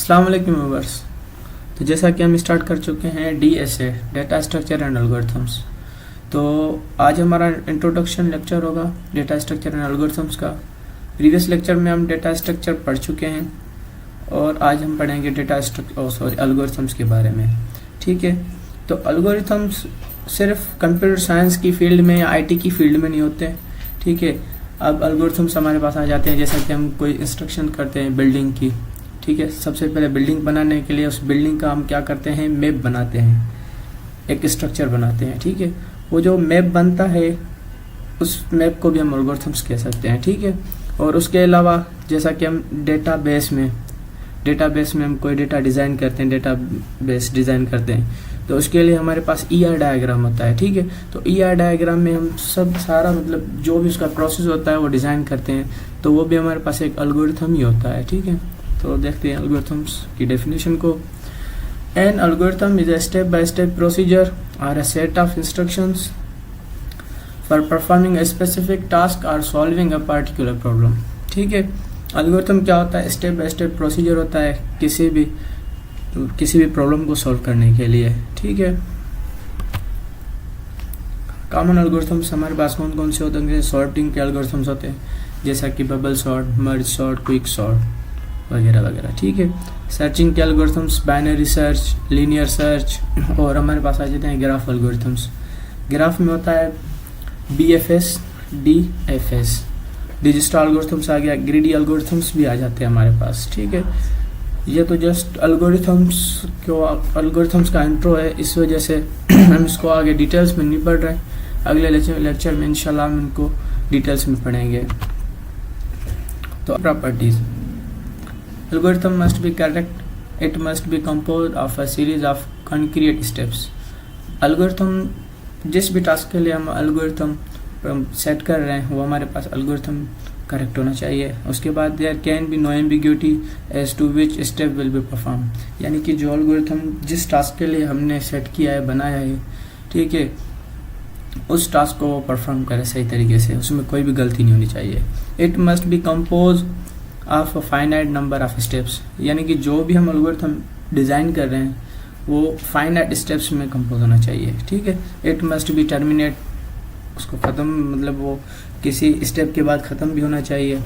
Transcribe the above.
अस्सलाम वालेकुम व्यूअर्स। तो जैसा कि हम स्टार्ट कर चुके हैं DSA, data structure and algorithms. तो आज हमारा इंट्रोडक्शन लेक्चर होगा डेटा स्ट्रक्चर एंड एल्गोरिथम्स का। प्रीवियस लेक्चर में हम डेटा स्ट्रक्चर पढ़ चुके हैं और आज हम पढ़ेंगे एल्गोरिथम्स के बारे में। ठीक है, तो एल्गोरिथम्स सिर्फ कंप्यूटर साइंस की फील्ड में या IT की फील्ड में नहीं होते। ठीक है, अब एल्गोरिथम्स हमारे पास आ जाते हैं जैसा कि हम कोई इंस्ट्रक्शन करते हैं बिल्डिंग की। ठीक है, सबसे पहले बिल्डिंग बनाने के लिए उस बिल्डिंग का हम क्या करते हैं, मैप बनाते हैं, एक स्ट्रक्चर बनाते हैं। ठीक है, वो जो मैप बनता है उस मैप को भी हम एल्गोरिथम्स कह सकते हैं। ठीक है, और उसके अलावा जैसा कि हम डेटाबेस में हम कोई डेटा डिज़ाइन करते हैं, डेटाबेस डिज़ाइन करते हैं तो उसके लिए हमारे पास ER डायग्राम होता है। ठीक है, तो ER डायग्राम में हम सारा मतलब जो भी उसका प्रोसेस होता है वो डिज़ाइन करते हैं, तो वो भी हमारे पास एक एल्गोरिथम ही होता है। ठीक है, तो देखते हैं एल्गोरिथम्स की डेफिनेशन को। An algorithm is a step by step procedure और a set of instructions for performing a specific task और सॉल्विंग अ पार्टिकुलर प्रॉब्लम। ठीक है, एल्गोरिथम क्या होता है, स्टेप बाय स्टेप प्रोसीजर होता है किसी भी प्रॉब्लम को सॉल्व करने के लिए। ठीक है, कॉमन एल्गोरिथम्स हमारे पास कौन कौन से होते हैं, सॉर्टिंग के एल्गोरिथम्स होते हैं जैसा कि bubble sort, merge sort, quick sort वगैरह वगैरह। ठीक है, सर्चिंग के algorithms binary search, linear search, और हमारे पास आ जाते हैं ग्राफ एल्गोरिथम्स। ग्राफ में होता है BFS, DFS। डिजिटल एल्गोरिथम्स आ गया, ग्रीडी एल्गोरिथम्स भी आ जाते हैं हमारे पास। ठीक है, ये तो जस्ट एल्गोरिथम्स का इंट्रो है, इस वजह से हम इसको आगे डिटेल्स में नहीं पढ़ रहे। अगले लेक्चर में इंशाल्लाह हम इनको डिटेल्स में पढ़ेंगे। तो properties, algorithm must be correct, it must be composed of a series of concrete steps. Algorithm, जिस भी टास्क के लिए हम एल्गोरिथम सेट कर रहे हैं वो हमारे पास एल्गोरिथम करेक्ट होना चाहिए। उसके बाद there can be no ambiguity as to which step will be perform, यानी कि जो एल्गोरिथम जिस टास्क के लिए हमने सेट किया है, बनाया है, ठीक है, उस टास्क को वो परफॉर्म करे सही तरीके से, उसमें कोई भी गलती नहीं होनी चाहिए। It must be compose of a finite number of steps, यानी कि जो भी हम एल्गोरिथम डिज़ाइन कर रहे हैं वो फाइनाइट स्टेप्स में कंपोज होना चाहिए। ठीक है, इट मस्ट बी टर्मिनेट, उसको ख़त्म मतलब वो किसी स्टेप के बाद ख़त्म भी होना चाहिए।